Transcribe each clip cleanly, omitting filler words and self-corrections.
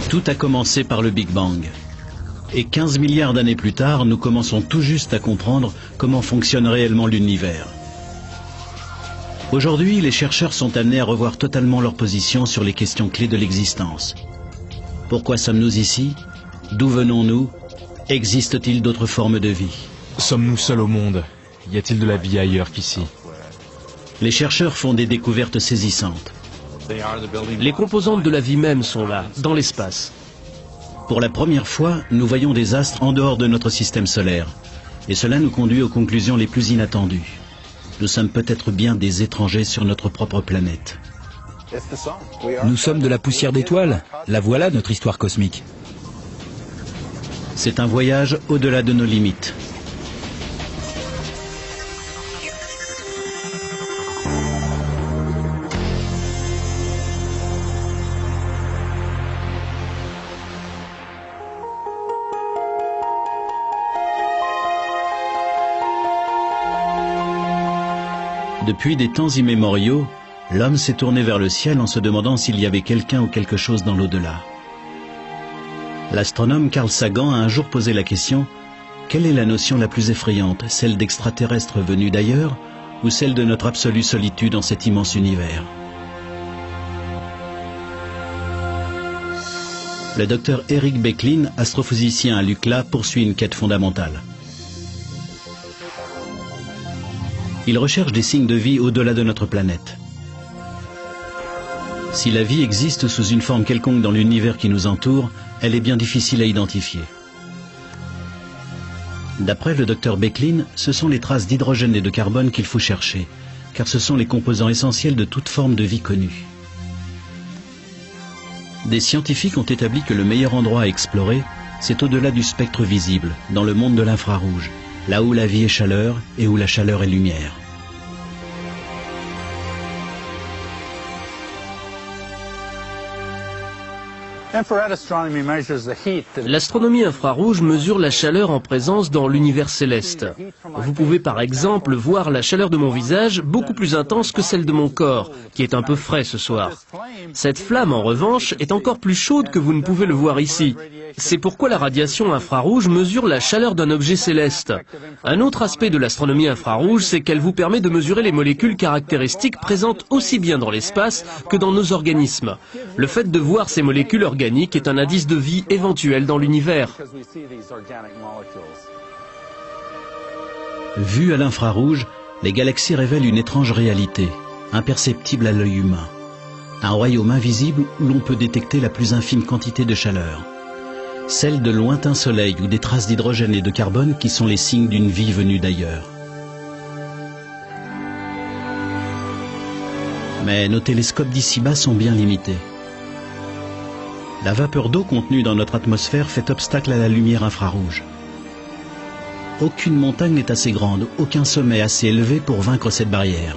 Tout a commencé par le Big Bang. Et 15 milliards d'années plus tard, nous commençons tout juste à comprendre comment fonctionne réellement l'univers. Aujourd'hui, les chercheurs sont amenés à revoir totalement leur position sur les questions clés de l'existence. Pourquoi sommes-nous ici? D'où venons-nous? Existe-t-il d'autres formes de vie? Sommes-nous seuls au monde? Y a-t-il de la vie ailleurs qu'ici? Les chercheurs font des découvertes saisissantes. Les composantes de la vie même sont là, dans l'espace. Pour la première fois, nous voyons des astres en dehors de notre système solaire. Et cela nous conduit aux conclusions les plus inattendues. Nous sommes peut-être bien des étrangers sur notre propre planète. Nous sommes de la poussière d'étoiles. La voilà notre histoire cosmique. C'est un voyage au-delà de nos limites. Depuis des temps immémoriaux, l'homme s'est tourné vers le ciel en se demandant s'il y avait quelqu'un ou quelque chose dans l'au-delà. L'astronome Carl Sagan a un jour posé la question: quelle est la notion la plus effrayante, celle d'extraterrestres venus d'ailleurs ou celle de notre absolue solitude dans cet immense univers? Le docteur Eric Becklin, astrophysicien à l'UCLA, poursuit une quête fondamentale. Il recherche des signes de vie au-delà de notre planète. Si la vie existe sous une forme quelconque dans l'univers qui nous entoure, elle est bien difficile à identifier. D'après le docteur Becklin, ce sont les traces d'hydrogène et de carbone qu'il faut chercher, car ce sont les composants essentiels de toute forme de vie connue. Des scientifiques ont établi que le meilleur endroit à explorer, c'est au-delà du spectre visible, dans le monde de l'infrarouge, là où la vie est chaleur et où la chaleur est lumière. L'astronomie infrarouge mesure la chaleur en présence dans l'univers céleste. Vous pouvez par exemple voir la chaleur de mon visage beaucoup plus intense que celle de mon corps, qui est un peu frais ce soir. Cette flamme, en revanche, est encore plus chaude que vous ne pouvez le voir ici. C'est pourquoi la radiation infrarouge mesure la chaleur d'un objet céleste. Un autre aspect de l'astronomie infrarouge, c'est qu'elle vous permet de mesurer les molécules caractéristiques présentes aussi bien dans l'espace que dans nos organismes. Le fait de voir ces molécules organiques est un indice de vie éventuelle dans l'univers. Vues à l'infrarouge, les galaxies révèlent une étrange réalité, imperceptible à l'œil humain. Un royaume invisible où l'on peut détecter la plus infime quantité de chaleur. Celle de lointains soleils ou des traces d'hydrogène et de carbone qui sont les signes d'une vie venue d'ailleurs. Mais nos télescopes d'ici-bas sont bien limités. La vapeur d'eau contenue dans notre atmosphère fait obstacle à la lumière infrarouge. Aucune montagne n'est assez grande, aucun sommet assez élevé pour vaincre cette barrière.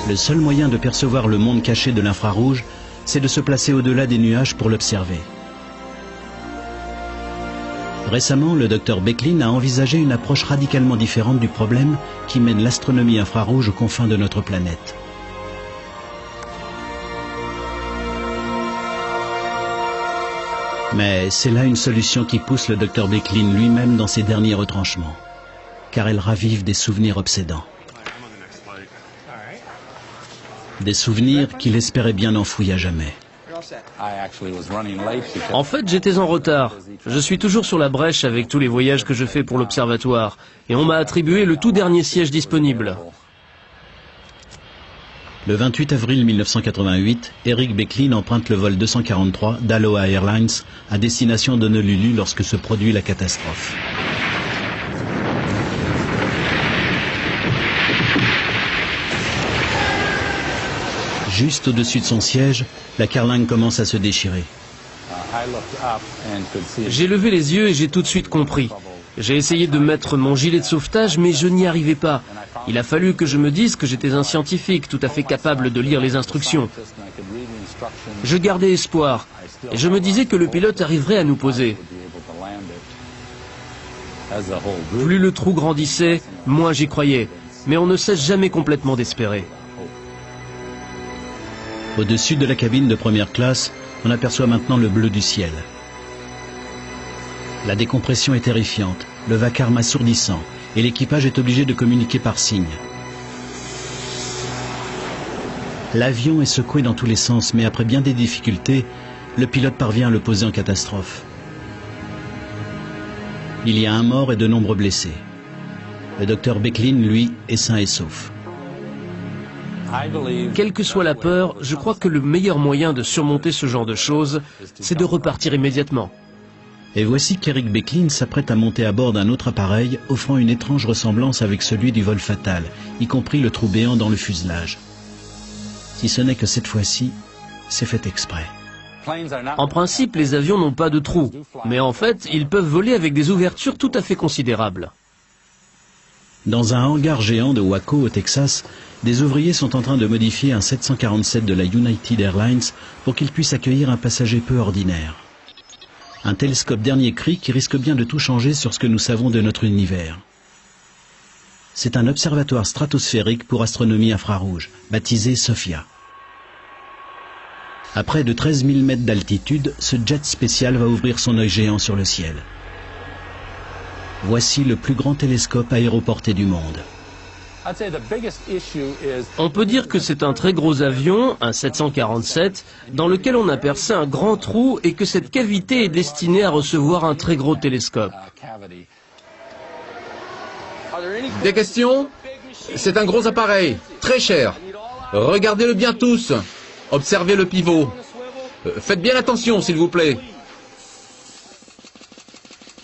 Le seul moyen de percevoir le monde caché de l'infrarouge, c'est de se placer au-delà des nuages pour l'observer. Récemment, le docteur Becklin a envisagé une approche radicalement différente du problème qui mène l'astronomie infrarouge aux confins de notre planète. Mais c'est là une solution qui pousse le docteur Becklin lui-même dans ses derniers retranchements, car elle ravive des souvenirs obsédants. Des souvenirs qu'il espérait bien enfouis à jamais. En fait, j'étais en retard. Je suis toujours sur la brèche avec tous les voyages que je fais pour l'observatoire, et on m'a attribué le tout dernier siège disponible. Le 28 avril 1988, Eric Becklin emprunte le vol 243 d'Aloha Airlines à destination d'Honolulu lorsque se produit la catastrophe. Juste au-dessus de son siège, la carlingue commence à se déchirer. J'ai levé les yeux et j'ai tout de suite compris. J'ai essayé de mettre mon gilet de sauvetage, mais je n'y arrivais pas. Il a fallu que je me dise que j'étais un scientifique tout à fait capable de lire les instructions. Je gardais espoir, et je me disais que le pilote arriverait à nous poser. Plus le trou grandissait, moins j'y croyais. Mais on ne cesse jamais complètement d'espérer. Au-dessus de la cabine de première classe, on aperçoit maintenant le bleu du ciel. La décompression est terrifiante, le vacarme assourdissant, et l'équipage est obligé de communiquer par signes. L'avion est secoué dans tous les sens, mais après bien des difficultés, le pilote parvient à le poser en catastrophe. Il y a un mort et de nombreux blessés. Le docteur Becklin, lui, est sain et sauf. Quelle que soit la peur, je crois que le meilleur moyen de surmonter ce genre de choses, c'est de repartir immédiatement. Et voici qu'Eric Becklin s'apprête à monter à bord d'un autre appareil, offrant une étrange ressemblance avec celui du vol fatal, y compris le trou béant dans le fuselage. Si ce n'est que cette fois-ci, c'est fait exprès. En principe, les avions n'ont pas de trous, mais en fait, ils peuvent voler avec des ouvertures tout à fait considérables. Dans un hangar géant de Waco, au Texas, des ouvriers sont en train de modifier un 747 de la United Airlines pour qu'il puisse accueillir un passager peu ordinaire. Un télescope dernier cri qui risque bien de tout changer sur ce que nous savons de notre univers. C'est un observatoire stratosphérique pour astronomie infrarouge, baptisé SOFIA. À près de 13 000 mètres d'altitude, ce jet spécial va ouvrir son œil géant sur le ciel. Voici le plus grand télescope aéroporté du monde. On peut dire que c'est un très gros avion, un 747, dans lequel on a percé un grand trou et que cette cavité est destinée à recevoir un très gros télescope. Des questions? C'est un gros appareil, très cher. Regardez-le bien tous. Observez le pivot. Faites bien attention, s'il vous plaît.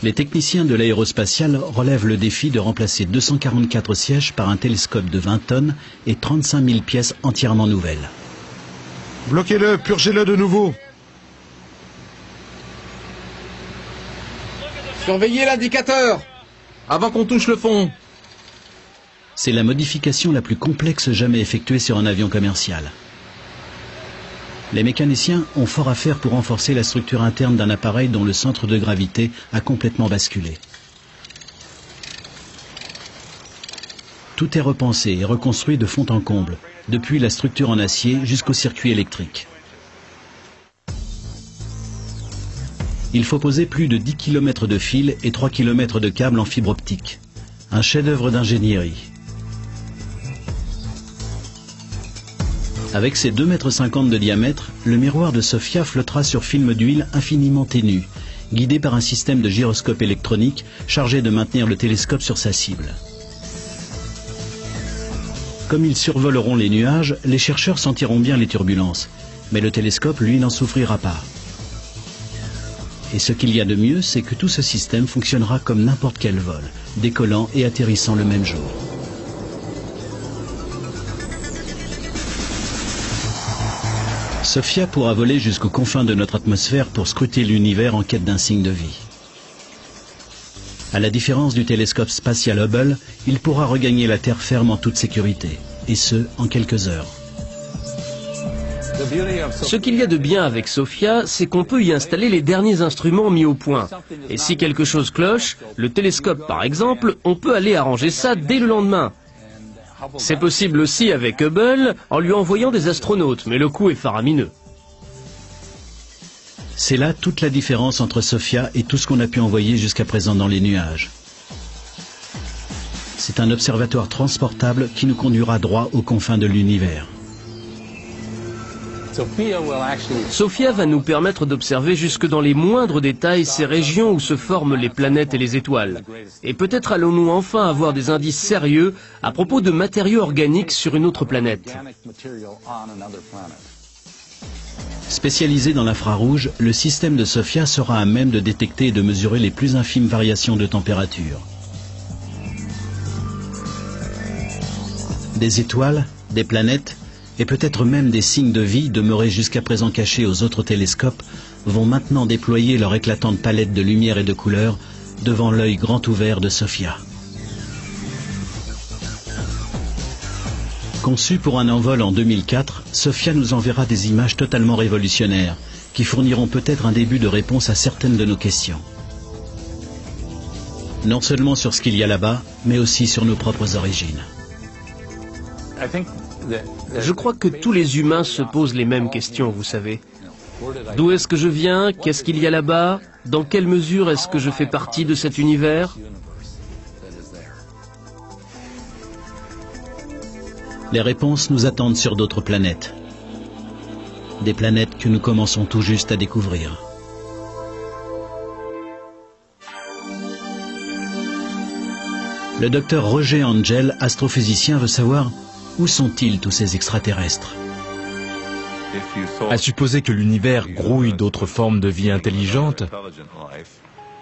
Les techniciens de l'aérospatiale relèvent le défi de remplacer 244 sièges par un télescope de 20 tonnes et 35 000 pièces entièrement nouvelles. Bloquez-le, purgez-le de nouveau. Surveillez l'indicateur avant qu'on touche le fond. C'est la modification la plus complexe jamais effectuée sur un avion commercial. Les mécaniciens ont fort à faire pour renforcer la structure interne d'un appareil dont le centre de gravité a complètement basculé. Tout est repensé et reconstruit de fond en comble, depuis la structure en acier jusqu'au circuit électrique. Il faut poser plus de 10 km de fil et 3 km de câbles en fibre optique. Un chef-d'œuvre d'ingénierie. Avec ses 2,50 m de diamètre, le miroir de SOFIA flottera sur film d'huile infiniment ténu, guidé par un système de gyroscope électronique chargé de maintenir le télescope sur sa cible. Comme ils survoleront les nuages, les chercheurs sentiront bien les turbulences, mais le télescope, lui, n'en souffrira pas. Et ce qu'il y a de mieux, c'est que tout ce système fonctionnera comme n'importe quel vol, décollant et atterrissant le même jour. SOFIA pourra voler jusqu'aux confins de notre atmosphère pour scruter l'univers en quête d'un signe de vie. À la différence du télescope spatial Hubble, il pourra regagner la Terre ferme en toute sécurité, et ce, en quelques heures. Ce qu'il y a de bien avec SOFIA, c'est qu'on peut y installer les derniers instruments mis au point. Et si quelque chose cloche, le télescope par exemple, on peut aller arranger ça dès le lendemain. C'est possible aussi avec Hubble en lui envoyant des astronautes, mais le coût est faramineux. C'est là toute la différence entre SOFIA et tout ce qu'on a pu envoyer jusqu'à présent dans les nuages. C'est un observatoire transportable qui nous conduira droit aux confins de l'univers. SOFIA va nous permettre d'observer jusque dans les moindres détails ces régions où se forment les planètes et les étoiles. Et peut-être allons-nous enfin avoir des indices sérieux à propos de matériaux organiques sur une autre planète. Spécialisé dans l'infrarouge, le système de SOFIA sera à même de détecter et de mesurer les plus infimes variations de température. Des étoiles, des planètes, et peut-être même des signes de vie demeurés jusqu'à présent cachés aux autres télescopes vont maintenant déployer leur éclatante palette de lumière et de couleurs devant l'œil grand ouvert de SOFIA. Conçu pour un envol en 2004, SOFIA nous enverra des images totalement révolutionnaires qui fourniront peut-être un début de réponse à certaines de nos questions. Non seulement sur ce qu'il y a là-bas, mais aussi sur nos propres origines. Je crois que tous les humains se posent les mêmes questions, vous savez. D'où est-ce que je viens? Qu'est-ce qu'il y a là-bas? Dans quelle mesure est-ce que je fais partie de cet univers? Les réponses nous attendent sur d'autres planètes. Des planètes que nous commençons tout juste à découvrir. Le docteur Roger Angel, astrophysicien, veut savoir où sont-ils tous ces extraterrestres. À supposer que l'univers grouille d'autres formes de vie intelligentes,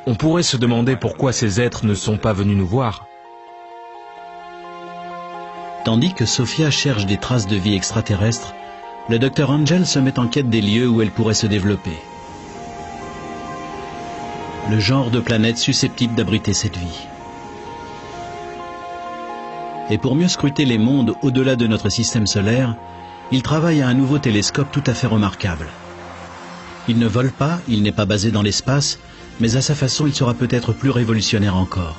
on pourrait se demander pourquoi ces êtres ne sont pas venus nous voir. Tandis que Sophia cherche des traces de vie extraterrestre, le docteur Angel se met en quête des lieux où elle pourrait se développer. Le genre de planète susceptible d'abriter cette vie. Et pour mieux scruter les mondes au-delà de notre système solaire, il travaille à un nouveau télescope tout à fait remarquable. Il ne vole pas, il n'est pas basé dans l'espace, mais à sa façon il sera peut-être plus révolutionnaire encore.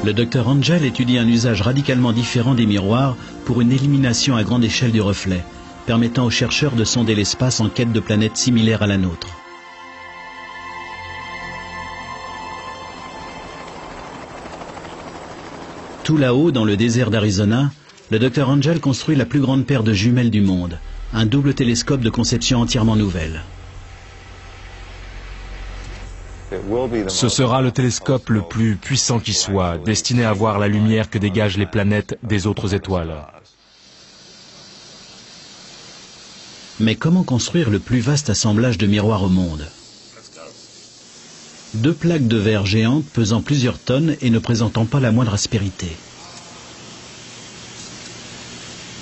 Le docteur Angel étudie un usage radicalement différent des miroirs pour une élimination à grande échelle du reflet, permettant aux chercheurs de sonder l'espace en quête de planètes similaires à la nôtre. Tout là-haut, dans le désert d'Arizona, le docteur Angel construit la plus grande paire de jumelles du monde, un double télescope de conception entièrement nouvelle. Ce sera le télescope le plus puissant qui soit, destiné à voir la lumière que dégagent les planètes des autres étoiles. Mais comment construire le plus vaste assemblage de miroirs au monde? 2 plaques de verre géantes pesant plusieurs tonnes et ne présentant pas la moindre aspérité.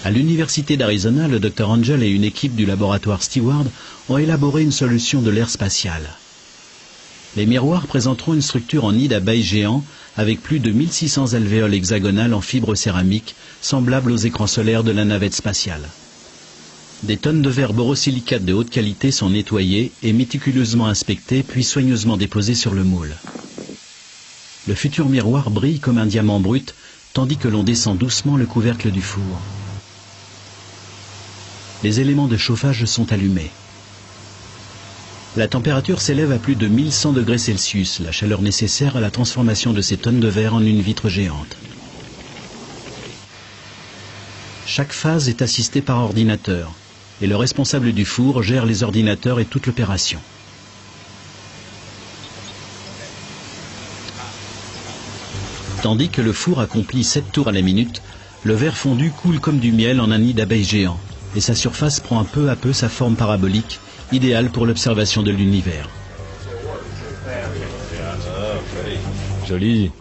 À l'université d'Arizona, le Dr Angel et une équipe du laboratoire Steward ont élaboré une solution de l'air spatial. Les miroirs présenteront une structure en nid d'abeilles géant avec plus de 1600 alvéoles hexagonales en fibre céramique, semblables aux écrans solaires de la navette spatiale. Des tonnes de verre borosilicate de haute qualité sont nettoyées et méticuleusement inspectées, puis soigneusement déposées sur le moule. Le futur miroir brille comme un diamant brut, tandis que l'on descend doucement le couvercle du four. Les éléments de chauffage sont allumés. La température s'élève à plus de 1100 degrés Celsius, la chaleur nécessaire à la transformation de ces tonnes de verre en une vitre géante. Chaque phase est assistée par ordinateur, et le responsable du four gère les ordinateurs et toute l'opération. Tandis que le four accomplit 7 tours à la minute, le verre fondu coule comme du miel en un nid d'abeilles géant, et sa surface prend peu à peu sa forme parabolique, idéale pour l'observation de l'univers. Joli.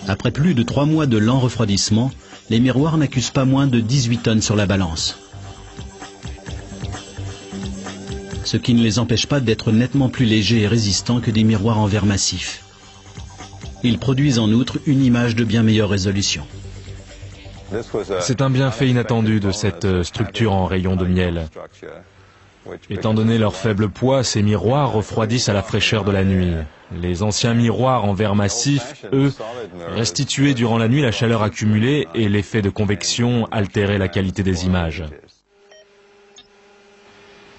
Après plus de 3 mois de lent refroidissement, les miroirs n'accusent pas moins de 18 tonnes sur la balance. Ce qui ne les empêche pas d'être nettement plus légers et résistants que des miroirs en verre massif. Ils produisent en outre une image de bien meilleure résolution. C'est un bienfait inattendu de cette structure en rayon de miel. Étant donné leur faible poids, ces miroirs refroidissent à la fraîcheur de la nuit. Les anciens miroirs en verre massif, eux, restituaient durant la nuit la chaleur accumulée et l'effet de convection altérait la qualité des images.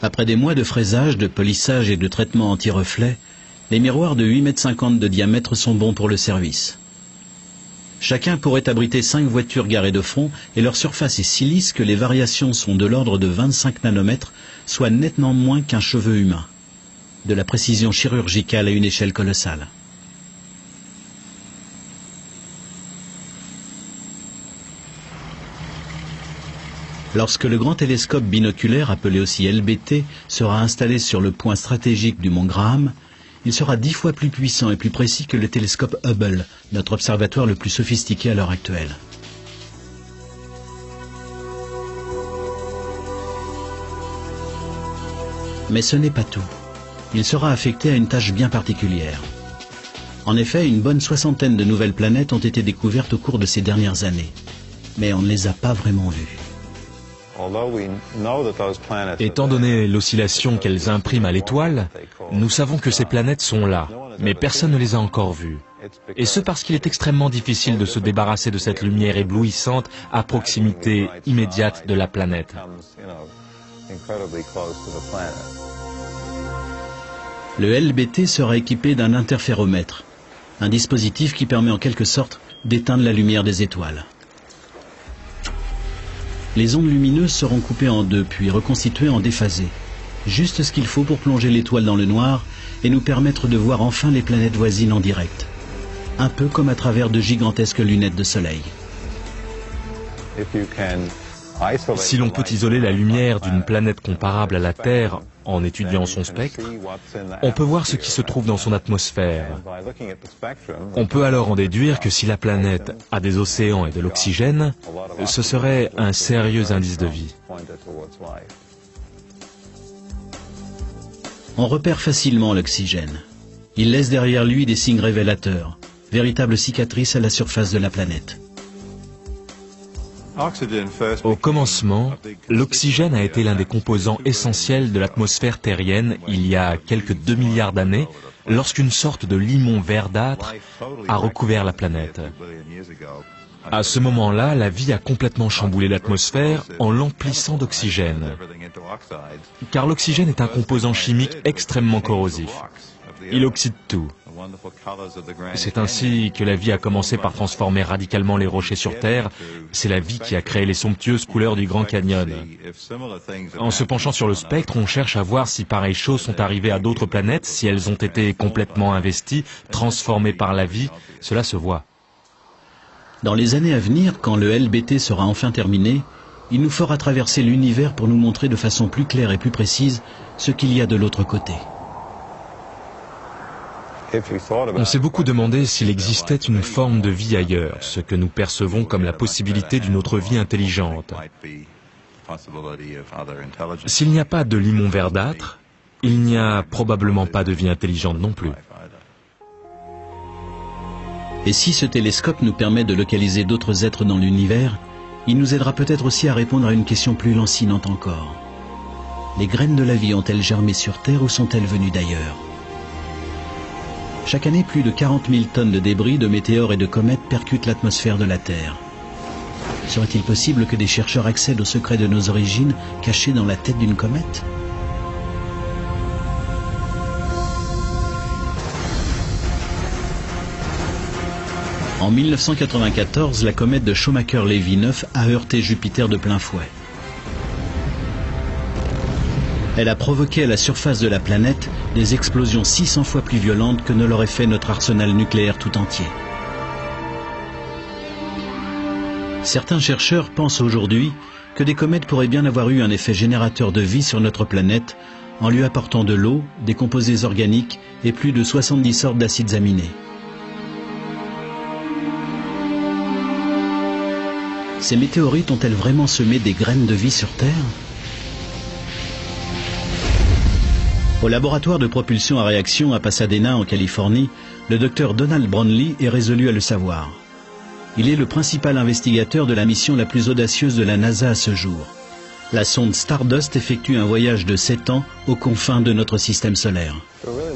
Après des mois de fraisage, de polissage et de traitement anti-reflet, les miroirs de 8,50 m de diamètre sont bons pour le service. Chacun pourrait abriter 5 voitures garées de front et leur surface est si lisse que les variations sont de l'ordre de 25 nanomètres, soit nettement moins qu'un cheveu humain. De la précision chirurgicale à une échelle colossale. Lorsque le grand télescope binoculaire, appelé aussi LBT, sera installé sur le point stratégique du mont Graham, il sera 10 fois plus puissant et plus précis que le télescope Hubble, notre observatoire le plus sophistiqué à l'heure actuelle. Mais ce n'est pas tout. Il sera affecté à une tâche bien particulière. En effet, une bonne 60aine de nouvelles planètes ont été découvertes au cours de ces dernières années. Mais on ne les a pas vraiment vues. Étant donné l'oscillation qu'elles impriment à l'étoile, nous savons que ces planètes sont là, mais personne ne les a encore vues. Et ce parce qu'il est extrêmement difficile de se débarrasser de cette lumière éblouissante à proximité immédiate de la planète. Le LBT sera équipé d'un interféromètre, un dispositif qui permet en quelque sorte d'éteindre la lumière des étoiles. Les ondes lumineuses seront coupées en deux puis reconstituées en déphasées. Juste ce qu'il faut pour plonger l'étoile dans le noir et nous permettre de voir enfin les planètes voisines en direct. Un peu comme à travers de gigantesques lunettes de soleil. Si l'on peut isoler la lumière d'une planète comparable à la Terre en étudiant son spectre, on peut voir ce qui se trouve dans son atmosphère. On peut alors en déduire que si la planète a des océans et de l'oxygène, ce serait un sérieux indice de vie. On repère facilement l'oxygène. Il laisse derrière lui des signes révélateurs, véritables cicatrices à la surface de la planète. Au commencement, l'oxygène a été l'un des composants essentiels de l'atmosphère terrienne il y a quelques 2 milliards d'années, lorsqu'une sorte de limon verdâtre a recouvert la planète. À ce moment-là, la vie a complètement chamboulé l'atmosphère en l'emplissant d'oxygène. Car l'oxygène est un composant chimique extrêmement corrosif. Il oxyde tout. C'est ainsi que la vie a commencé par transformer radicalement les rochers sur Terre. C'est la vie qui a créé les somptueuses couleurs du Grand Canyon. En se penchant sur le spectre, on cherche à voir si pareilles choses sont arrivées à d'autres planètes, si elles ont été complètement investies, transformées par la vie. Cela se voit. Dans les années à venir, quand le LBT sera enfin terminé, il nous fera traverser l'univers pour nous montrer de façon plus claire et plus précise ce qu'il y a de l'autre côté. On s'est beaucoup demandé s'il existait une forme de vie ailleurs, ce que nous percevons comme la possibilité d'une autre vie intelligente. S'il n'y a pas de limon verdâtre, il n'y a probablement pas de vie intelligente non plus. Et si ce télescope nous permet de localiser d'autres êtres dans l'univers, il nous aidera peut-être aussi à répondre à une question plus lancinante encore. Les graines de la vie ont-elles germé sur Terre ou sont-elles venues d'ailleurs ? Chaque année, plus de 40 000 tonnes de débris, de météores et de comètes percutent l'atmosphère de la Terre. Serait-il possible que des chercheurs accèdent au secret de nos origines cachées dans la tête d'une comète ? En 1994, la comète de Shoemaker-Levy 9 a heurté Jupiter de plein fouet. Elle a provoqué à la surface de la planète des explosions 600 fois plus violentes que ne l'aurait fait notre arsenal nucléaire tout entier. Certains chercheurs pensent aujourd'hui que des comètes pourraient bien avoir eu un effet générateur de vie sur notre planète en lui apportant de l'eau, des composés organiques et plus de 70 sortes d'acides aminés. Ces météorites ont-elles vraiment semé des graines de vie sur Terre ? Au laboratoire de propulsion à réaction à Pasadena, en Californie, le docteur Donald Brownlee est résolu à le savoir. Il est le principal investigateur de la mission la plus audacieuse de la NASA à ce jour. La sonde Stardust effectue un voyage de 7 ans aux confins de notre système solaire.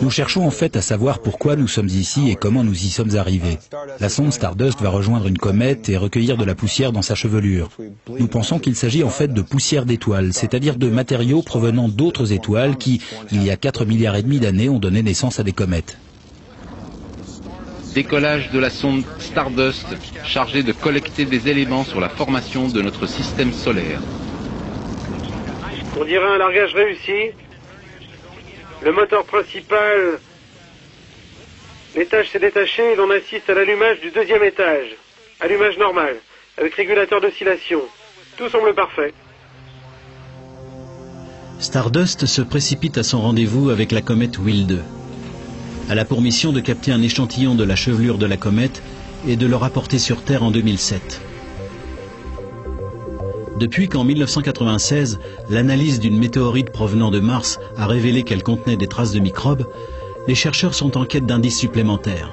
Nous cherchons en fait à savoir pourquoi nous sommes ici et comment nous y sommes arrivés. La sonde Stardust va rejoindre une comète et recueillir de la poussière dans sa chevelure. Nous pensons qu'il s'agit en fait de poussière d'étoiles, c'est-à-dire de matériaux provenant d'autres étoiles qui, il y a 4,5 milliards d'années, ont donné naissance à des comètes. Décollage de la sonde Stardust, chargée de collecter des éléments sur la formation de notre système solaire. On dirait un largage réussi. Le moteur principal, l'étage s'est détaché et l'on assiste à l'allumage du deuxième étage. Allumage normal, avec régulateur d'oscillation. Tout semble parfait. Stardust se précipite à son rendez-vous avec la comète Will 2. Elle a pour mission de capter un échantillon de la chevelure de la comète et de le rapporter sur Terre en 2007. Depuis qu'en 1996, l'analyse d'une météorite provenant de Mars a révélé qu'elle contenait des traces de microbes, les chercheurs sont en quête d'indices supplémentaires.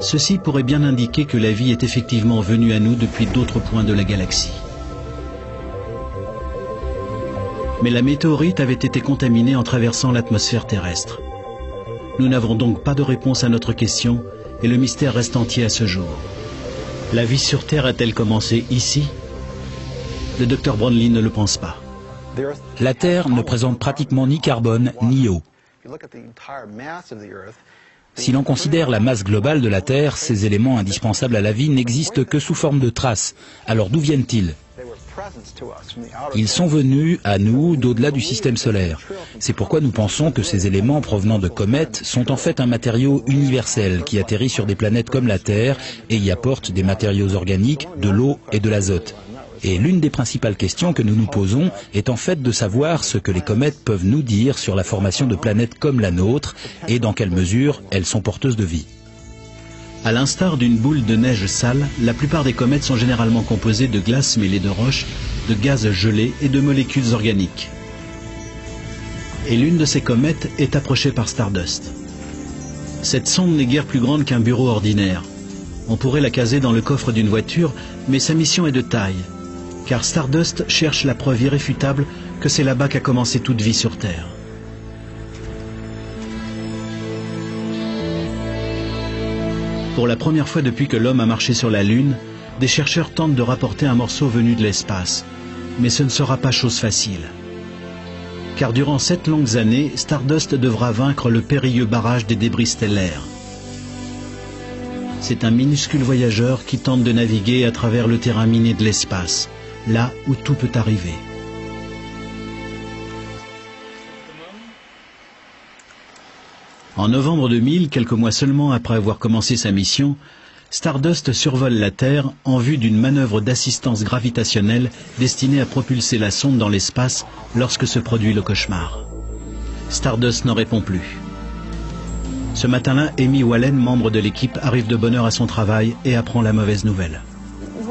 Ceci pourrait bien indiquer que la vie est effectivement venue à nous depuis d'autres points de la galaxie. Mais la météorite avait été contaminée en traversant l'atmosphère terrestre. Nous n'avons donc pas de réponse à notre question et le mystère reste entier à ce jour. La vie sur Terre a-t-elle commencé ici? Le docteur Brownlee ne le pense pas. La Terre ne présente pratiquement ni carbone ni eau. Si l'on considère la masse globale de la Terre, ces éléments indispensables à la vie n'existent que sous forme de traces. Alors d'où viennent-ils? Ils sont venus à nous d'au-delà du système solaire. C'est pourquoi nous pensons que ces éléments provenant de comètes sont en fait un matériau universel qui atterrit sur des planètes comme la Terre et y apporte des matériaux organiques, de l'eau et de l'azote. Et l'une des principales questions que nous nous posons est en fait de savoir ce que les comètes peuvent nous dire sur la formation de planètes comme la nôtre et dans quelle mesure elles sont porteuses de vie. À l'instar d'une boule de neige sale, la plupart des comètes sont généralement composées de glace mêlée de roches, de gaz gelés et de molécules organiques. Et l'une de ces comètes est approchée par Stardust. Cette sonde n'est guère plus grande qu'un bureau ordinaire. On pourrait la caser dans le coffre d'une voiture, mais sa mission est de taille. Car Stardust cherche la preuve irréfutable que c'est là-bas qu'a commencé toute vie sur Terre. Pour la première fois depuis que l'homme a marché sur la Lune, des chercheurs tentent de rapporter un morceau venu de l'espace. Mais ce ne sera pas chose facile. Car durant 7 longues années, Stardust devra vaincre le périlleux barrage des débris stellaires. C'est un minuscule voyageur qui tente de naviguer à travers le terrain miné de l'espace, là où tout peut arriver. En novembre 2000, quelques mois seulement après avoir commencé sa mission, Stardust survole la Terre en vue d'une manœuvre d'assistance gravitationnelle destinée à propulser la sonde dans l'espace lorsque se produit le cauchemar. Stardust ne répond plus. Ce matin-là, Amy Wallen, membre de l'équipe, arrive de bonne heure à son travail et apprend la mauvaise nouvelle.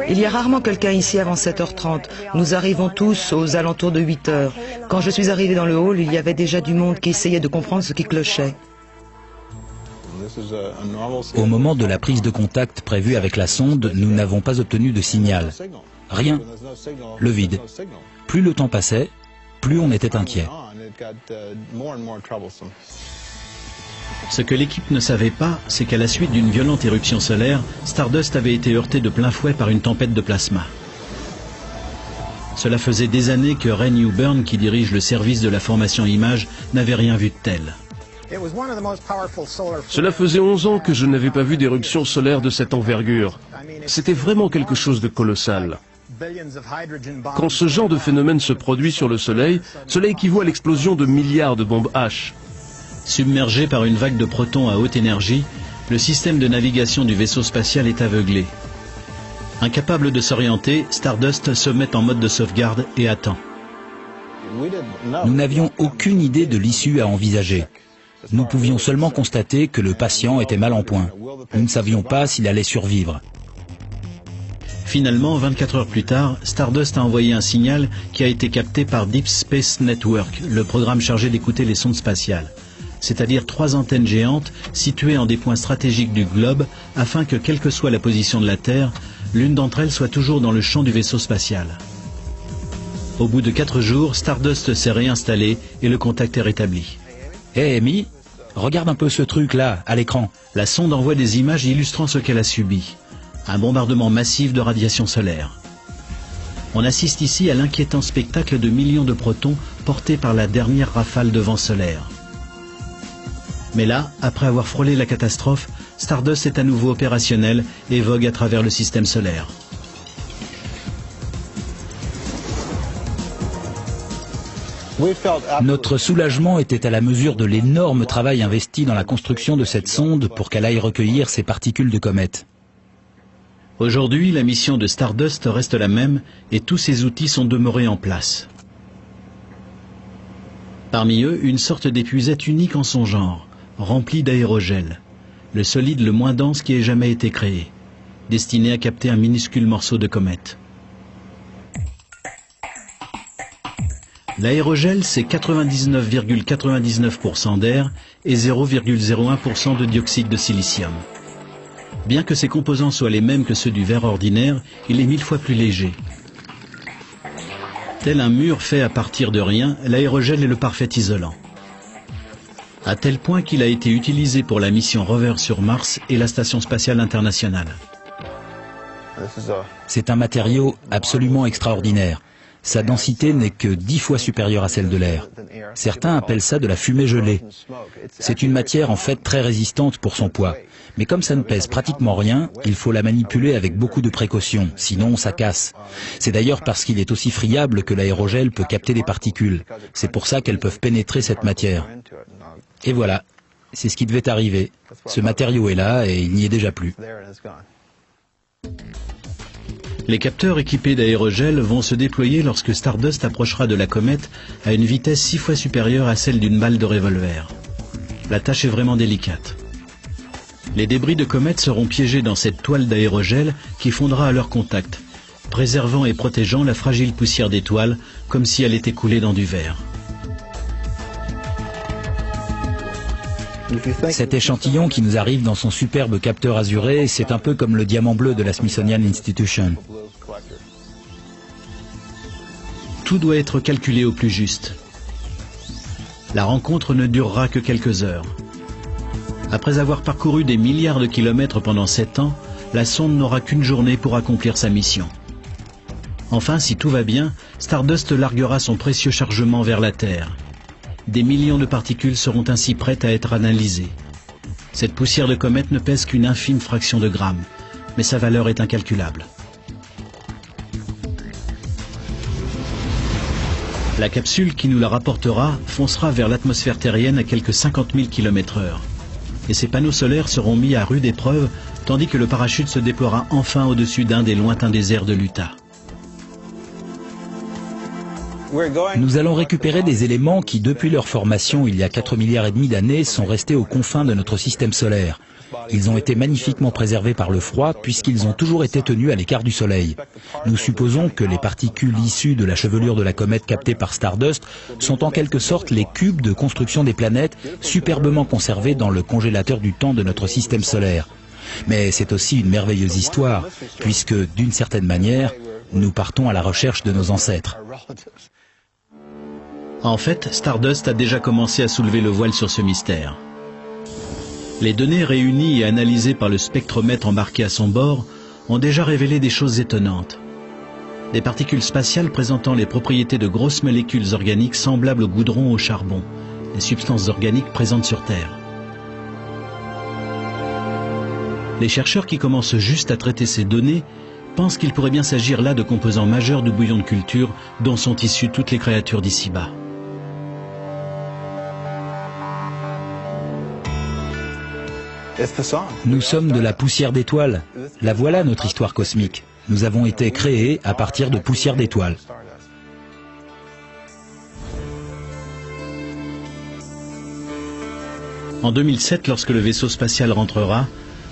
Il y a rarement quelqu'un ici avant 7h30. Nous arrivons tous aux alentours de 8h. Quand je suis arrivé dans le hall, il y avait déjà du monde qui essayait de comprendre ce qui clochait. Au moment de la prise de contact prévue avec la sonde, nous n'avons pas obtenu de signal. Rien. Le vide. Plus le temps passait, plus on était inquiet. Ce que l'équipe ne savait pas, c'est qu'à la suite d'une violente éruption solaire, Stardust avait été heurté de plein fouet par une tempête de plasma. Cela faisait des années que Ray Newburn, qui dirige le service de la formation image, n'avait rien vu de tel. Cela faisait 11 ans que je n'avais pas vu d'éruption solaire de cette envergure. C'était vraiment quelque chose de colossal. Quand ce genre de phénomène se produit sur le Soleil, cela équivaut à l'explosion de milliards de bombes H. Submergé par une vague de protons à haute énergie, le système de navigation du vaisseau spatial est aveuglé. Incapable de s'orienter, Stardust se met en mode de sauvegarde et attend. Nous n'avions aucune idée de l'issue à envisager. Nous pouvions seulement constater que le patient était mal en point. Nous ne savions pas s'il allait survivre. Finalement, 24 heures plus tard, Stardust a envoyé un signal qui a été capté par Deep Space Network, le programme chargé d'écouter les sondes spatiales. C'est-à-dire 3 antennes géantes situées en des points stratégiques du globe afin que, quelle que soit la position de la Terre, l'une d'entre elles soit toujours dans le champ du vaisseau spatial. Au bout de 4 jours, Stardust s'est réinstallé et le contact est rétabli. Hé, Amy, regarde un peu ce truc-là, à l'écran. La sonde envoie des images illustrant ce qu'elle a subi. Un bombardement massif de radiation solaire. On assiste ici à l'inquiétant spectacle de millions de protons portés par la dernière rafale de vent solaire. Mais là, après avoir frôlé la catastrophe, Stardust est à nouveau opérationnel et vogue à travers le système solaire. Notre soulagement était à la mesure de l'énorme travail investi dans la construction de cette sonde pour qu'elle aille recueillir ces particules de comète. Aujourd'hui, la mission de Stardust reste la même et tous ses outils sont demeurés en place. Parmi eux, une sorte d'épuisette unique en son genre, remplie d'aérogel, le solide le moins dense qui ait jamais été créé, destiné à capter un minuscule morceau de comète. L'aérogel, c'est 99,99% d'air et 0,01% de dioxyde de silicium. Bien que ses composants soient les mêmes que ceux du verre ordinaire, il est 1000 fois plus léger. Tel un mur fait à partir de rien, l'aérogel est le parfait isolant. à tel point qu'il a été utilisé pour la mission Rover sur Mars et la Station spatiale internationale. C'est un matériau absolument extraordinaire. Sa densité n'est que 10 fois supérieure à celle de l'air. Certains appellent ça de la fumée gelée. C'est une matière en fait très résistante pour son poids. Mais comme ça ne pèse pratiquement rien, il faut la manipuler avec beaucoup de précautions, sinon ça casse. C'est d'ailleurs parce qu'il est aussi friable que l'aérogel peut capter des particules. C'est pour ça qu'elles peuvent pénétrer cette matière. Et voilà, c'est ce qui devait arriver. Ce matériau est là et il n'y est déjà plus. Les capteurs équipés d'aérogel vont se déployer lorsque Stardust approchera de la comète à une vitesse 6 fois supérieure à celle d'une balle de revolver. La tâche est vraiment délicate. Les débris de comète seront piégés dans cette toile d'aérogel qui fondra à leur contact, préservant et protégeant la fragile poussière d'étoiles comme si elle était coulée dans du verre. Cet échantillon qui nous arrive dans son superbe capteur azuré, c'est un peu comme le diamant bleu de la Smithsonian Institution. Tout doit être calculé au plus juste. La rencontre ne durera que quelques heures. Après avoir parcouru des milliards de kilomètres pendant 7 ans, la sonde n'aura qu'une journée pour accomplir sa mission. Enfin, si tout va bien, Stardust larguera son précieux chargement vers la Terre. Des millions de particules seront ainsi prêtes à être analysées. Cette poussière de comète ne pèse qu'une infime fraction de gramme, mais sa valeur est incalculable. La capsule qui nous la rapportera foncera vers l'atmosphère terrienne à quelques 50 000 km/h. Et ses panneaux solaires seront mis à rude épreuve, tandis que le parachute se déploiera enfin au-dessus d'un des lointains déserts de l'Utah. Nous allons récupérer des éléments qui, depuis leur formation il y a 4,5 milliards d'années, sont restés aux confins de notre système solaire. Ils ont été magnifiquement préservés par le froid puisqu'ils ont toujours été tenus à l'écart du Soleil. Nous supposons que les particules issues de la chevelure de la comète captée par Stardust sont en quelque sorte les cubes de construction des planètes superbement conservés dans le congélateur du temps de notre système solaire. Mais c'est aussi une merveilleuse histoire puisque, d'une certaine manière, nous partons à la recherche de nos ancêtres. En fait, Stardust a déjà commencé à soulever le voile sur ce mystère. Les données réunies et analysées par le spectromètre embarqué à son bord ont déjà révélé des choses étonnantes. Des particules spatiales présentant les propriétés de grosses molécules organiques semblables au goudron ou au charbon, les substances organiques présentes sur Terre. Les chercheurs qui commencent juste à traiter ces données pensent qu'il pourrait bien s'agir là de composants majeurs du bouillon de culture dont sont issues toutes les créatures d'ici-bas. Nous sommes de la poussière d'étoiles. La voilà notre histoire cosmique. Nous avons été créés à partir de poussière d'étoiles. En 2007, lorsque le vaisseau spatial rentrera,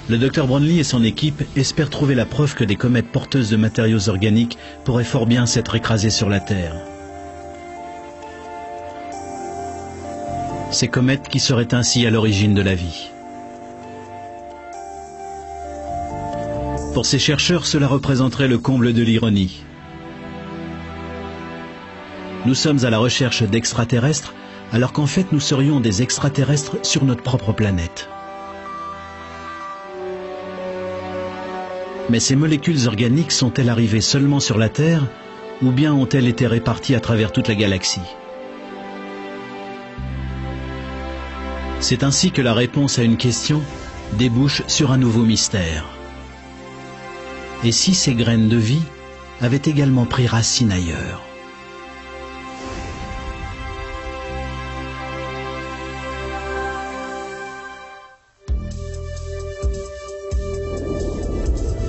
le Dr Brownlee et son équipe espèrent trouver la preuve que des comètes porteuses de matériaux organiques pourraient fort bien s'être écrasées sur la Terre. Ces comètes qui seraient ainsi à l'origine de la vie. Pour ces chercheurs, cela représenterait le comble de l'ironie. Nous sommes à la recherche d'extraterrestres, alors qu'en fait nous serions des extraterrestres sur notre propre planète. Mais ces molécules organiques sont-elles arrivées seulement sur la Terre, ou bien ont-elles été réparties à travers toute la galaxie? C'est ainsi que la réponse à une question débouche sur un nouveau mystère. Et si ces graines de vie avaient également pris racine ailleurs?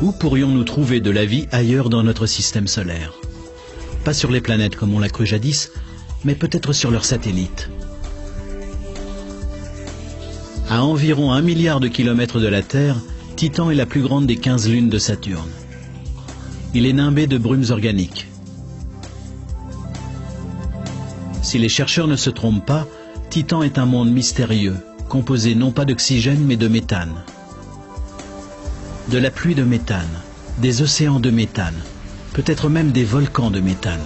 Où pourrions-nous trouver de la vie ailleurs dans notre système solaire? Pas sur les planètes comme on l'a cru jadis, mais peut-être sur leurs satellites. À environ 1 milliard de kilomètres de la Terre, Titan est la plus grande des 15 lunes de Saturne. Il est nimbé de brumes organiques. Si les chercheurs ne se trompent pas, Titan est un monde mystérieux, composé non pas d'oxygène mais de méthane. De la pluie de méthane, des océans de méthane, peut-être même des volcans de méthane.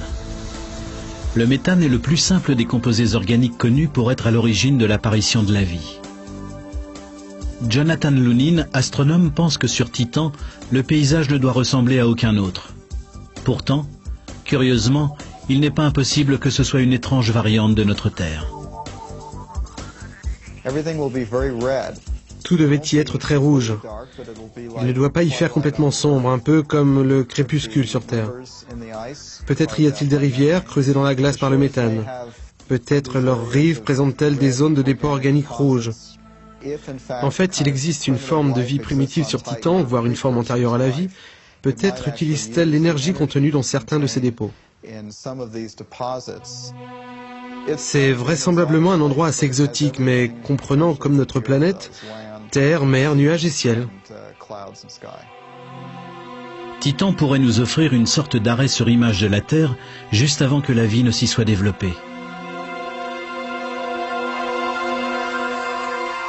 Le méthane est le plus simple des composés organiques connus pour être à l'origine de l'apparition de la vie. Jonathan Lunin, astronome, pense que sur Titan, le paysage ne doit ressembler à aucun autre. Pourtant, curieusement, il n'est pas impossible que ce soit une étrange variante de notre Terre. Tout devait y être très rouge. Il ne doit pas y faire complètement sombre, un peu comme le crépuscule sur Terre. Peut-être y a-t-il des rivières creusées dans la glace par le méthane. Peut-être leurs rives présentent-elles des zones de dépôt organique rouges. En fait, s'il existe une forme de vie primitive sur Titan, voire une forme antérieure à la vie, peut-être utilise-t-elle l'énergie contenue dans certains de ces dépôts. C'est vraisemblablement un endroit assez exotique, mais comprenant comme notre planète, terre, mer, nuages et ciel. Titan pourrait nous offrir une sorte d'arrêt sur image de la Terre juste avant que la vie ne s'y soit développée.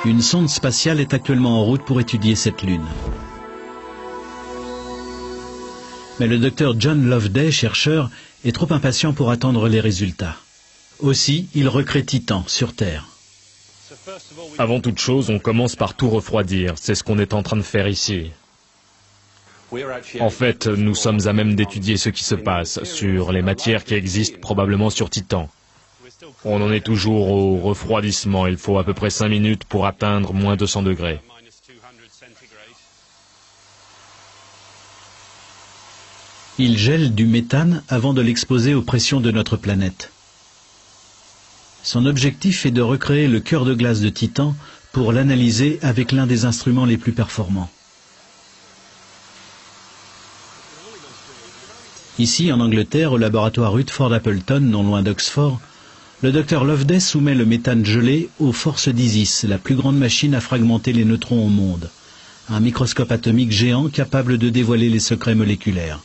Une sonde spatiale est actuellement en route pour étudier cette lune. Mais le docteur John Loveday, chercheur, est trop impatient pour attendre les résultats. Aussi, il recrée Titan sur Terre. Avant toute chose, on commence par tout refroidir. C'est ce qu'on est en train de faire ici. En fait, nous sommes à même d'étudier ce qui se passe sur les matières qui existent probablement sur Titan. On en est toujours au refroidissement. Il faut à peu près 5 minutes pour atteindre moins 200 degrés. Il gèle du méthane avant de l'exposer aux pressions de notre planète. Son objectif est de recréer le cœur de glace de Titan pour l'analyser avec l'un des instruments les plus performants. Ici, en Angleterre, au laboratoire Rutherford Appleton, non loin d'Oxford, le docteur Loveday soumet le méthane gelé aux forces d'Isis, la plus grande machine à fragmenter les neutrons au monde. Un microscope atomique géant capable de dévoiler les secrets moléculaires.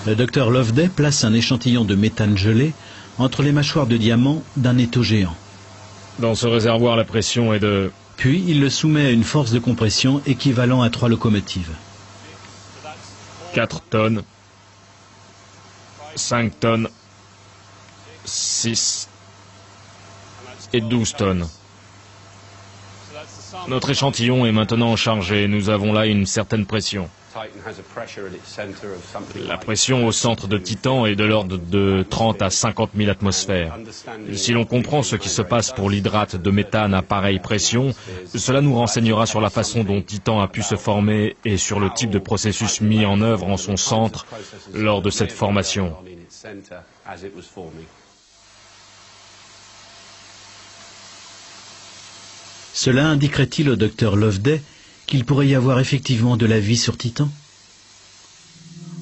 Le docteur Loveday place un échantillon de méthane gelé entre les mâchoires de diamant d'un étau géant. Dans ce réservoir, la pression est de... Puis il le soumet à une force de compression équivalent à 3 locomotives. 4 tonnes, 5 tonnes, 6 et 12 tonnes. Notre échantillon est maintenant chargé. Nous avons là une certaine pression. La pression au centre de Titan est de l'ordre de 30 à 50 000 atmosphères. Si l'on comprend ce qui se passe pour l'hydrate de méthane à pareille pression, cela nous renseignera sur la façon dont Titan a pu se former et sur le type de processus mis en œuvre en son centre lors de cette formation. Cela indiquerait-il au docteur Loveday qu'il pourrait y avoir effectivement de la vie sur Titan?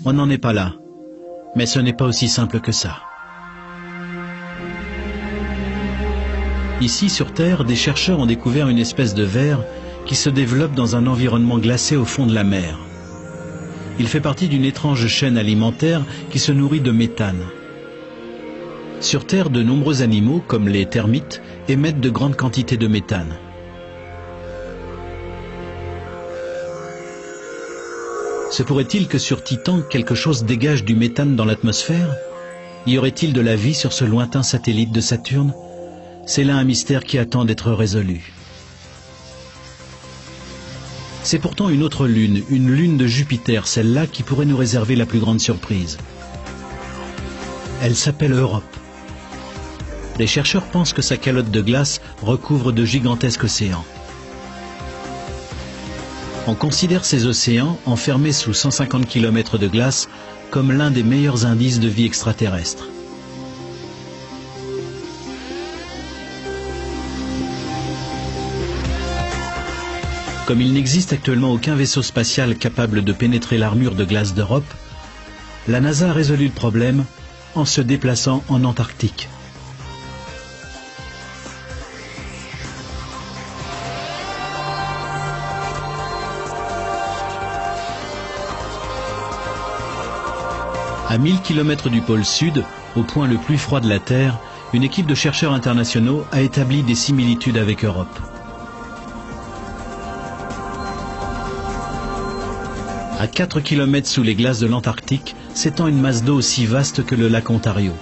On n'en est pas là, mais ce n'est pas aussi simple que ça. Ici, sur Terre, des chercheurs ont découvert une espèce de ver qui se développe dans un environnement glacé au fond de la mer. Il fait partie d'une étrange chaîne alimentaire qui se nourrit de méthane. Sur Terre, de nombreux animaux, comme les termites, émettent de grandes quantités de méthane. Se pourrait-il que sur Titan, quelque chose dégage du méthane dans l'atmosphère? Y aurait-il de la vie sur ce lointain satellite de Saturne? C'est là un mystère qui attend d'être résolu. C'est pourtant une autre lune, une lune de Jupiter, celle-là qui pourrait nous réserver la plus grande surprise. Elle s'appelle Europe. Les chercheurs pensent que sa calotte de glace recouvre de gigantesques océans. On considère ces océans, enfermés sous 150 km de glace, comme l'un des meilleurs indices de vie extraterrestre. Comme il n'existe actuellement aucun vaisseau spatial capable de pénétrer l'armure de glace d'Europe, la NASA a résolu le problème en se déplaçant en Antarctique. À 1000 km du pôle sud, au point le plus froid de la Terre, une équipe de chercheurs internationaux a établi des similitudes avec Europe. À 4 km sous les glaces de l'Antarctique s'étend une masse d'eau aussi vaste que le lac Ontario.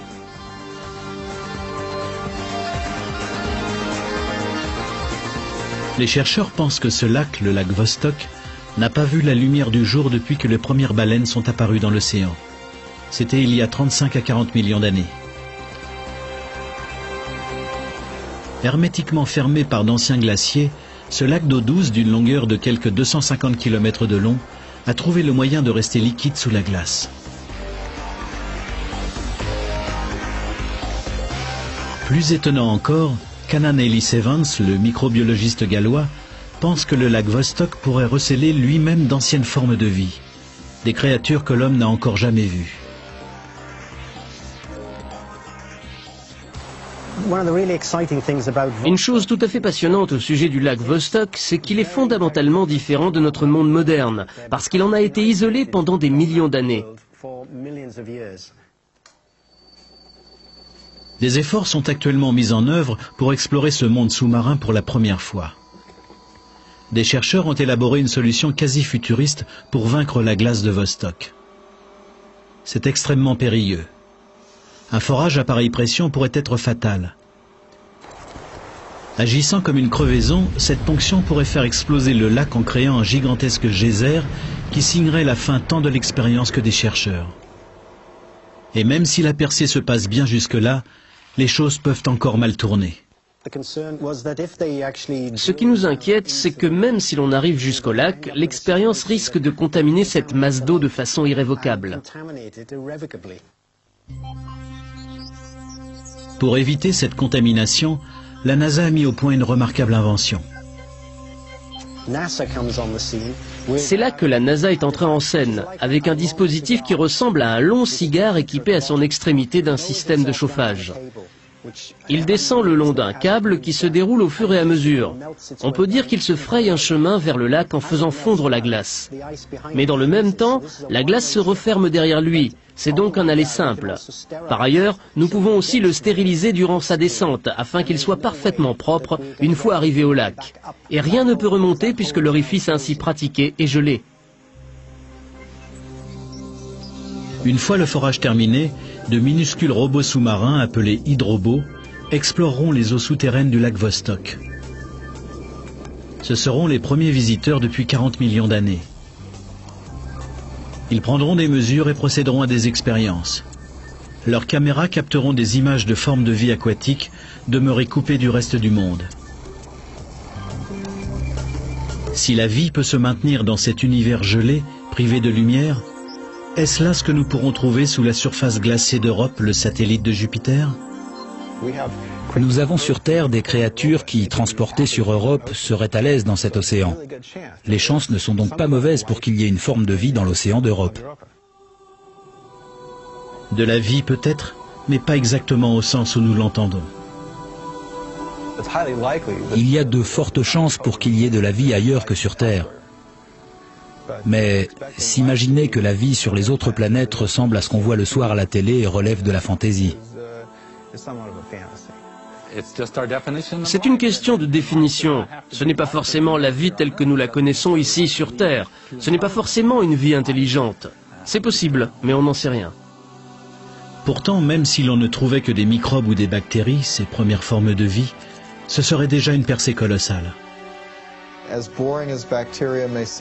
Les chercheurs pensent que ce lac, le lac Vostok, n'a pas vu la lumière du jour depuis que les premières baleines sont apparues dans l'océan. C'était il y a 35 à 40 millions d'années. Hermétiquement fermé par d'anciens glaciers, ce lac d'eau douce d'une longueur de quelques 250 km de long a trouvé le moyen de rester liquide sous la glace. Plus étonnant encore, Canan Ellis Evans, le microbiologiste gallois, pense que le lac Vostok pourrait recéler lui-même d'anciennes formes de vie, des créatures que l'homme n'a encore jamais vues. Une chose tout à fait passionnante au sujet du lac Vostok, c'est qu'il est fondamentalement différent de notre monde moderne, parce qu'il en a été isolé pendant des millions d'années. Des efforts sont actuellement mis en œuvre pour explorer ce monde sous-marin pour la première fois. Des chercheurs ont élaboré une solution quasi futuriste pour vaincre la glace de Vostok. C'est extrêmement périlleux. Un forage à pareille pression pourrait être fatal. Agissant comme une crevaison, cette ponction pourrait faire exploser le lac en créant un gigantesque geyser qui signerait la fin tant de l'expérience que des chercheurs. Et même si la percée se passe bien jusque-là, les choses peuvent encore mal tourner. Ce qui nous inquiète, c'est que même si l'on arrive jusqu'au lac, l'expérience risque de contaminer cette masse d'eau de façon irrévocable. Pour éviter cette contamination, la NASA a mis au point une remarquable invention. C'est là que la NASA est entrée en scène, avec un dispositif qui ressemble à un long cigare équipé à son extrémité d'un système de chauffage. Il descend le long d'un câble qui se déroule au fur et à mesure. On peut dire qu'il se fraye un chemin vers le lac en faisant fondre la glace. Mais dans le même temps, la glace se referme derrière lui. C'est donc un aller simple. Par ailleurs, nous pouvons aussi le stériliser durant sa descente, afin qu'il soit parfaitement propre une fois arrivé au lac. Et rien ne peut remonter puisque l'orifice ainsi pratiqué est gelé. Une fois le forage terminé, de minuscules robots sous-marins appelés hydrobots exploreront les eaux souterraines du lac Vostok. Ce seront les premiers visiteurs depuis 40 millions d'années. Ils prendront des mesures et procéderont à des expériences. Leurs caméras capteront des images de formes de vie aquatiques demeurées coupées du reste du monde. Si la vie peut se maintenir dans cet univers gelé, privé de lumière, est-ce là ce que nous pourrons trouver sous la surface glacée d'Europe, le satellite de Jupiter? Nous avons sur Terre des créatures qui, transportées sur Europe, seraient à l'aise dans cet océan. Les chances ne sont donc pas mauvaises pour qu'il y ait une forme de vie dans l'océan d'Europe. De la vie peut-être, mais pas exactement au sens où nous l'entendons. Il y a de fortes chances pour qu'il y ait de la vie ailleurs que sur Terre. Mais s'imaginer que la vie sur les autres planètes ressemble à ce qu'on voit le soir à la télé relève de la fantaisie. C'est une question de définition. Ce n'est pas forcément la vie telle que nous la connaissons ici sur Terre. Ce n'est pas forcément une vie intelligente. C'est possible, mais on n'en sait rien. Pourtant, même si l'on ne trouvait que des microbes ou des bactéries, ces premières formes de vie, ce serait déjà une percée colossale.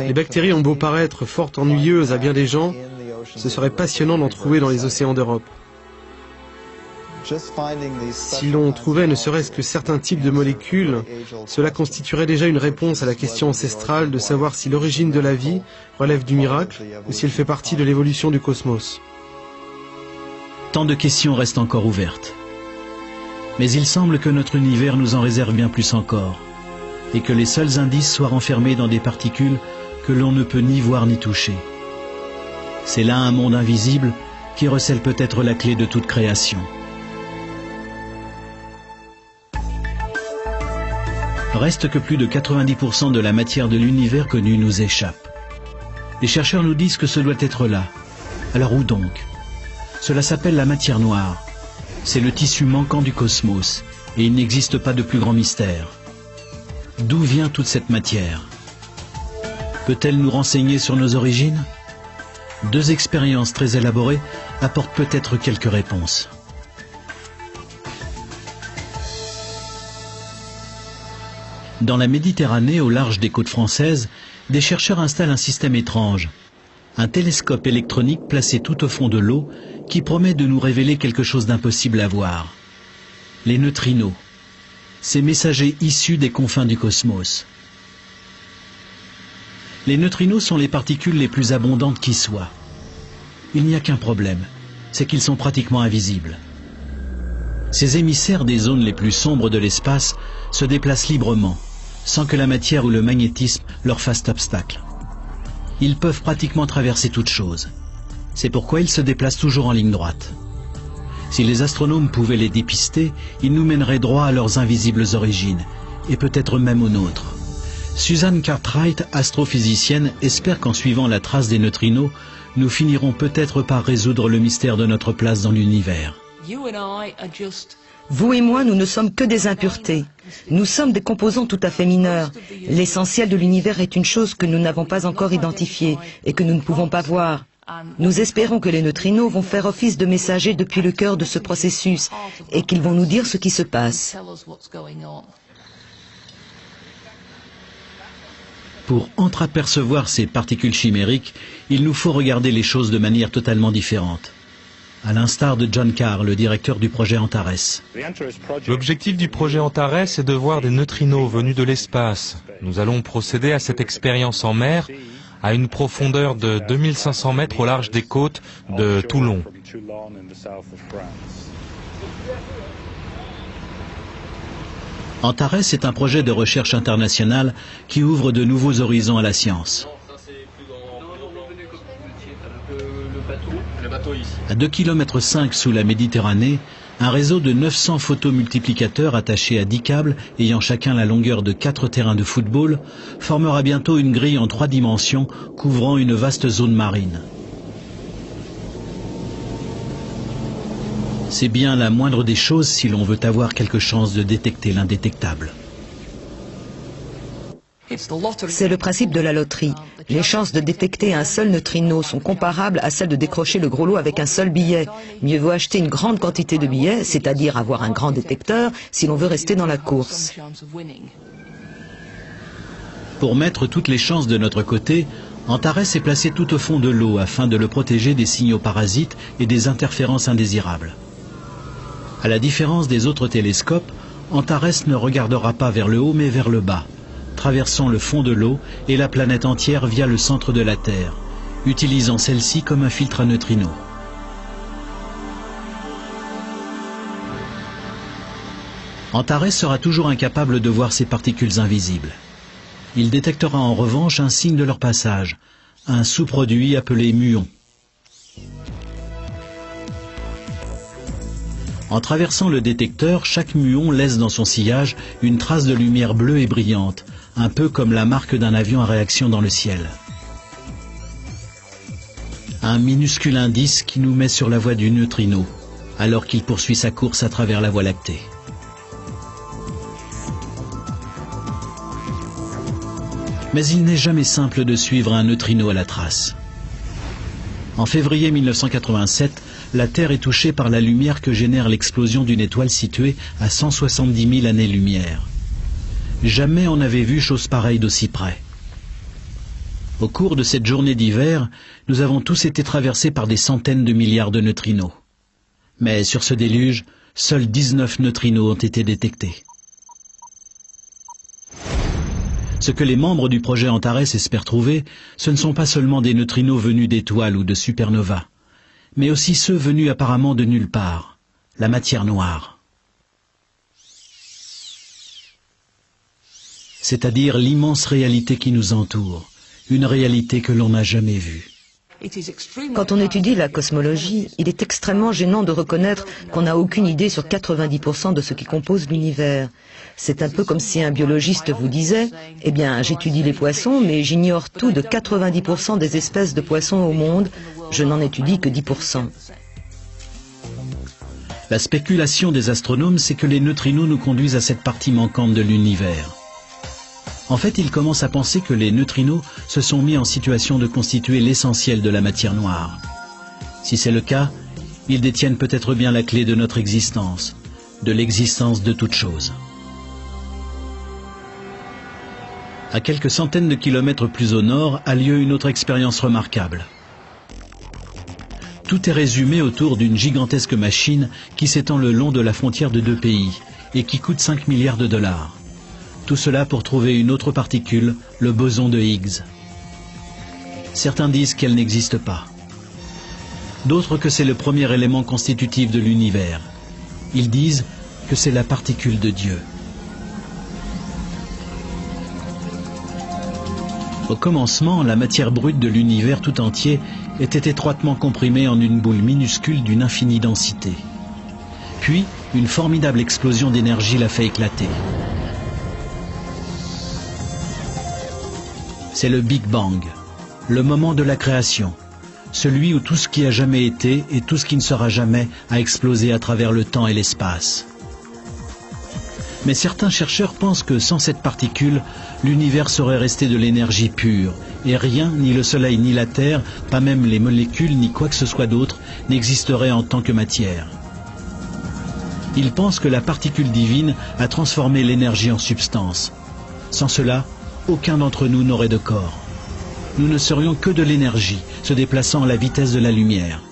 Les bactéries ont beau paraître fort ennuyeuses à bien des gens, ce serait passionnant d'en trouver dans les océans d'Europe. Si l'on trouvait ne serait-ce que certains types de molécules, cela constituerait déjà une réponse à la question ancestrale de savoir si l'origine de la vie relève du miracle ou si elle fait partie de l'évolution du cosmos. Tant de questions restent encore ouvertes. Mais il semble que notre univers nous en réserve bien plus encore, et que les seuls indices soient renfermés dans des particules que l'on ne peut ni voir ni toucher. C'est là un monde invisible qui recèle peut-être la clé de toute création. Reste que plus de 90% de la matière de l'univers connu nous échappe. Les chercheurs nous disent que ce doit être là. Alors où donc? Cela s'appelle la matière noire. C'est le tissu manquant du cosmos, et il n'existe pas de plus grand mystère. D'où vient toute cette matière? Peut-elle nous renseigner sur nos origines? 2 expériences très élaborées apportent peut-être quelques réponses. Dans la Méditerranée, au large des côtes françaises, des chercheurs installent un système étrange. Un télescope électronique placé tout au fond de l'eau qui promet de nous révéler quelque chose d'impossible à voir. Les neutrinos, ces messagers issus des confins du cosmos. Les neutrinos sont les particules les plus abondantes qui soient. Il n'y a qu'un problème, c'est qu'ils sont pratiquement invisibles. Ces émissaires des zones les plus sombres de l'espace se déplacent librement, sans que la matière ou le magnétisme leur fassent obstacle. Ils peuvent pratiquement traverser toute chose. C'est pourquoi ils se déplacent toujours en ligne droite. Si les astronomes pouvaient les dépister, ils nous mèneraient droit à leurs invisibles origines, et peut-être même aux nôtres. Susan Cartwright, astrophysicienne, espère qu'en suivant la trace des neutrinos, nous finirons peut-être par résoudre le mystère de notre place dans l'univers. Vous et moi, nous ne sommes que des impuretés. Nous sommes des composants tout à fait mineurs. L'essentiel de l'univers est une chose que nous n'avons pas encore identifiée et que nous ne pouvons pas voir. Nous espérons que les neutrinos vont faire office de messagers depuis le cœur de ce processus et qu'ils vont nous dire ce qui se passe. Pour entreapercevoir ces particules chimériques, il nous faut regarder les choses de manière totalement différente. À l'instar de John Carr, le directeur du projet Antares. L'objectif du projet Antares est de voir des neutrinos venus de l'espace. Nous allons procéder à cette expérience en mer à une profondeur de 2500 mètres au large des côtes de Toulon. Antares est un projet de recherche international qui ouvre de nouveaux horizons à la science. À 2,5 km sous la Méditerranée, un réseau de 900 photomultiplicateurs attachés à 10 câbles ayant chacun la longueur de 4 terrains de football formera bientôt une grille en 3 dimensions couvrant une vaste zone marine. C'est bien la moindre des choses si l'on veut avoir quelque chance de détecter l'indétectable. C'est le principe de la loterie. Les chances de détecter un seul neutrino sont comparables à celles de décrocher le gros lot avec un seul billet. Mieux vaut acheter une grande quantité de billets, c'est-à-dire avoir un grand détecteur, si l'on veut rester dans la course. Pour mettre toutes les chances de notre côté, Antares est placé tout au fond de l'eau afin de le protéger des signaux parasites et des interférences indésirables. À la différence des autres télescopes, Antares ne regardera pas vers le haut mais vers le bas, traversant le fond de l'eau et la planète entière via le centre de la Terre, utilisant celle-ci comme un filtre à neutrinos. Antares sera toujours incapable de voir ces particules invisibles. Il détectera en revanche un signe de leur passage, un sous-produit appelé muon. En traversant le détecteur, chaque muon laisse dans son sillage une trace de lumière bleue et brillante, un peu comme la marque d'un avion à réaction dans le ciel. Un minuscule indice qui nous met sur la voie du neutrino, alors qu'il poursuit sa course à travers la Voie lactée. Mais il n'est jamais simple de suivre un neutrino à la trace. En février 1987, la Terre est touchée par la lumière que génère l'explosion d'une étoile située à 170 000 années-lumière. Jamais on n'avait vu chose pareille d'aussi près. Au cours de cette journée d'hiver, nous avons tous été traversés par des centaines de milliards de neutrinos. Mais sur ce déluge, seuls 19 neutrinos ont été détectés. Ce que les membres du projet Antares espèrent trouver, ce ne sont pas seulement des neutrinos venus d'étoiles ou de supernovas, mais aussi ceux venus apparemment de nulle part, la matière noire. C'est-à-dire l'immense réalité qui nous entoure, une réalité que l'on n'a jamais vue. Quand on étudie la cosmologie, il est extrêmement gênant de reconnaître qu'on n'a aucune idée sur 90% de ce qui compose l'univers. C'est un peu comme si un biologiste vous disait « Eh bien, j'étudie les poissons, mais j'ignore tout de 90% des espèces de poissons au monde, je n'en étudie que 10%. » La spéculation des astronomes, c'est que les neutrinos nous conduisent à cette partie manquante de l'univers. En fait, il commence à penser que les neutrinos se sont mis en situation de constituer l'essentiel de la matière noire. Si c'est le cas, ils détiennent peut-être bien la clé de notre existence, de l'existence de toute chose. À quelques centaines de kilomètres plus au nord a lieu une autre expérience remarquable. Tout est résumé autour d'une gigantesque machine qui s'étend le long de la frontière de deux pays et qui coûte 5 milliards de dollars. Tout cela pour trouver une autre particule, le boson de Higgs. Certains disent qu'elle n'existe pas. D'autres que c'est le premier élément constitutif de l'univers. Ils disent que c'est la particule de Dieu. Au commencement, la matière brute de l'univers tout entier était étroitement comprimée en une boule minuscule d'une infinie densité. Puis, une formidable explosion d'énergie l'a fait éclater. C'est le Big Bang, le moment de la création, celui où tout ce qui a jamais été et tout ce qui ne sera jamais a explosé à travers le temps et l'espace. Mais certains chercheurs pensent que sans cette particule, l'univers serait resté de l'énergie pure, et rien, ni le Soleil ni la Terre, pas même les molécules ni quoi que ce soit d'autre, n'existerait en tant que matière. Ils pensent que la particule divine a transformé l'énergie en substance. Sans cela, aucun d'entre nous n'aurait de corps. Nous ne serions que de l'énergie, se déplaçant à la vitesse de la lumière.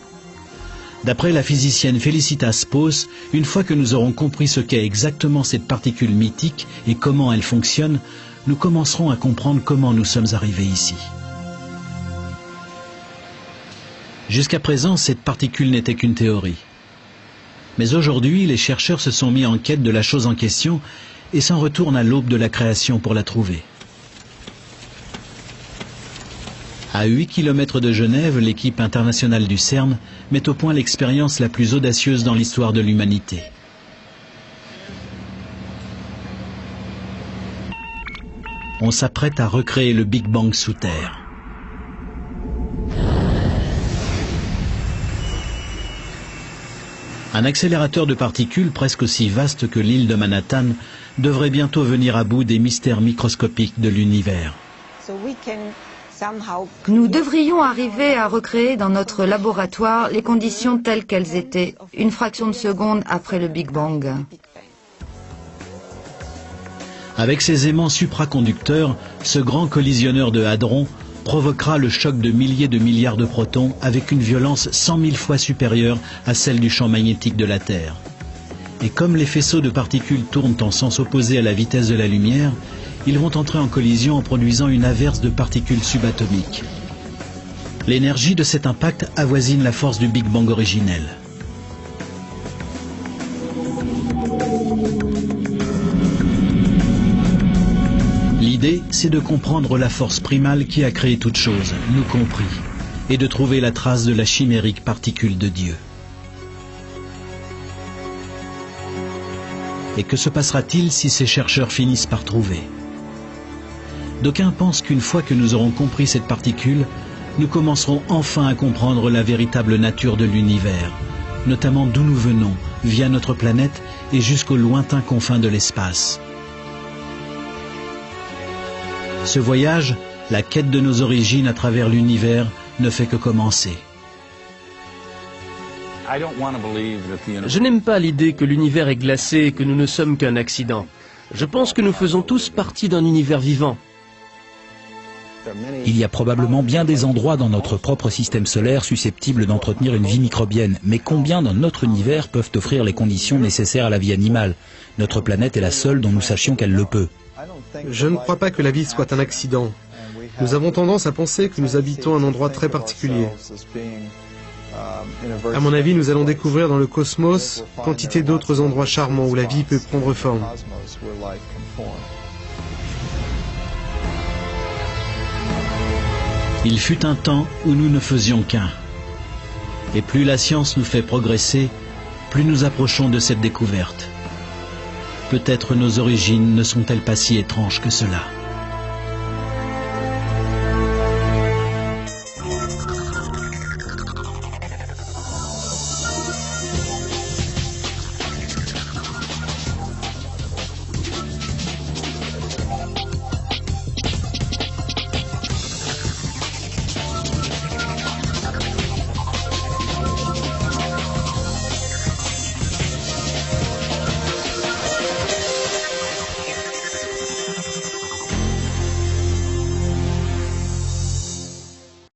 D'après la physicienne Felicitas Pos, une fois que nous aurons compris ce qu'est exactement cette particule mythique et comment elle fonctionne, nous commencerons à comprendre comment nous sommes arrivés ici. Jusqu'à présent, cette particule n'était qu'une théorie. Mais aujourd'hui, les chercheurs se sont mis en quête de la chose en question et s'en retournent à l'aube de la création pour la trouver. À 8 km de Genève, l'équipe internationale du CERN met au point l'expérience la plus audacieuse dans l'histoire de l'humanité. On s'apprête à recréer le Big Bang sous terre. Un accélérateur de particules presque aussi vaste que l'île de Manhattan devrait bientôt venir à bout des mystères microscopiques de l'univers. Nous devrions arriver à recréer dans notre laboratoire les conditions telles qu'elles étaient, une fraction de seconde après le Big Bang. Avec ses aimants supraconducteurs, ce grand collisionneur de hadrons provoquera le choc de milliers de milliards de protons avec une violence 100 000 fois supérieure à celle du champ magnétique de la Terre. Et comme les faisceaux de particules tournent en sens opposé à la vitesse de la lumière, ils vont entrer en collision en produisant une averse de particules subatomiques. L'énergie de cet impact avoisine la force du Big Bang originel. L'idée, c'est de comprendre la force primale qui a créé toute chose, nous compris, et de trouver la trace de la chimérique particule de Dieu. Et que se passera-t-il si ces chercheurs finissent par trouver ? D'aucuns pensent qu'une fois que nous aurons compris cette particule, nous commencerons enfin à comprendre la véritable nature de l'univers, notamment d'où nous venons, via notre planète et jusqu'aux lointains confins de l'espace. Ce voyage, la quête de nos origines à travers l'univers, ne fait que commencer. Je n'aime pas l'idée que l'univers est glacé et que nous ne sommes qu'un accident. Je pense que nous faisons tous partie d'un univers vivant. Il y a probablement bien des endroits dans notre propre système solaire susceptibles d'entretenir une vie microbienne. Mais combien dans notre univers peuvent offrir les conditions nécessaires à la vie animale? Notre planète est la seule dont nous sachions qu'elle le peut. Je ne crois pas que la vie soit un accident. Nous avons tendance à penser que nous habitons un endroit très particulier. À mon avis, nous allons découvrir dans le cosmos quantité d'autres endroits charmants où la vie peut prendre forme. Il fut un temps où nous ne faisions qu'un. Et plus la science nous fait progresser, plus nous approchons de cette découverte. Peut-être nos origines ne sont-elles pas si étranges que cela.